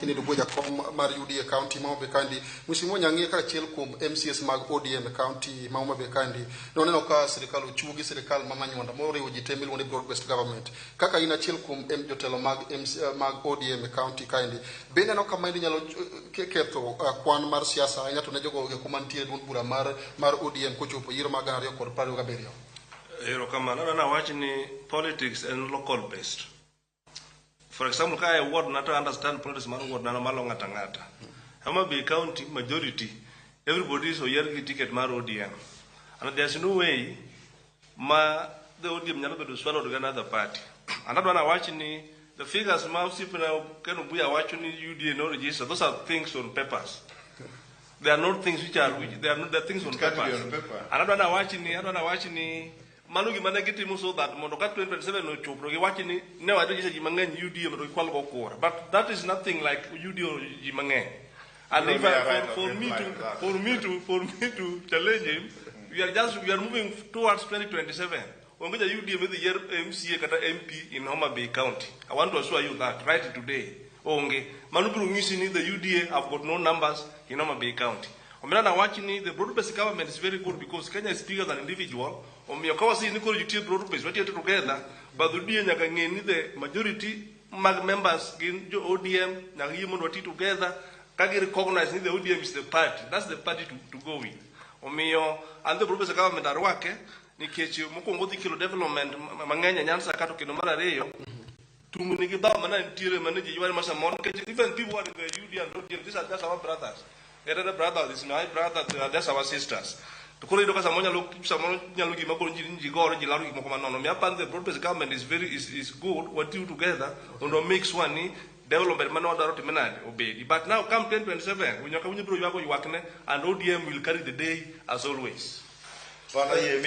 Kini duboja kom mar UDA county Homabay kandi Mheshimiwa Nyang'i ka achiel kuom MCS mag ODM county Homabay kandi noneno ka sirikal ochugi sirikal mamanyonda moriwo ji te miluongo ni broad based government kaka in achiel kuom jotelo mag ODM county kandi be neno kama indi nyalo ketho kwan mar siasa ahinya to ne jogo kuma nitie duond bura mar ODM kochopo yiero mag 2027. Erokamano, na wach ni politics and local based. For example, I ward not to understand politics man ward na malonga tangata. Homabay County majority, everybody is here ticket mar ODM. And there's no way the ODM nyalo be swallow to another party. Another one watching the figures mouse if now can be watching UDA no register. Those are things on papers. They are not things which are they are not the things on papers. Another one watching Manugi managiti muso that monokat 2027 no chopro watching never register jimangen UDA no equal go. But that is nothing like UDA or jimangen. And if for me to challenge him, we are moving towards 2027. We're going to UDA with the year MCA kata MP in Homabay County. I want to assure you that right today. Onge manubru ngisi the UDA have got no numbers in Homabay County. Watching the broad-based government is very good because Kenya is bigger than individual. Broad-based together, but the majority members in ODM together can recognize the ODM is the party. That's the party to go with. And the broad-based government are working. Kilo development manganya nyansa kato kinomara reyo. Even people are in the UDA and ODM. These are just our brothers. Other brother, this is my brother, that's our sisters. The broad-based government is is good. What you together on mix one development man obey. But now come 2027, when you're working and ODM will carry the day as always. Right.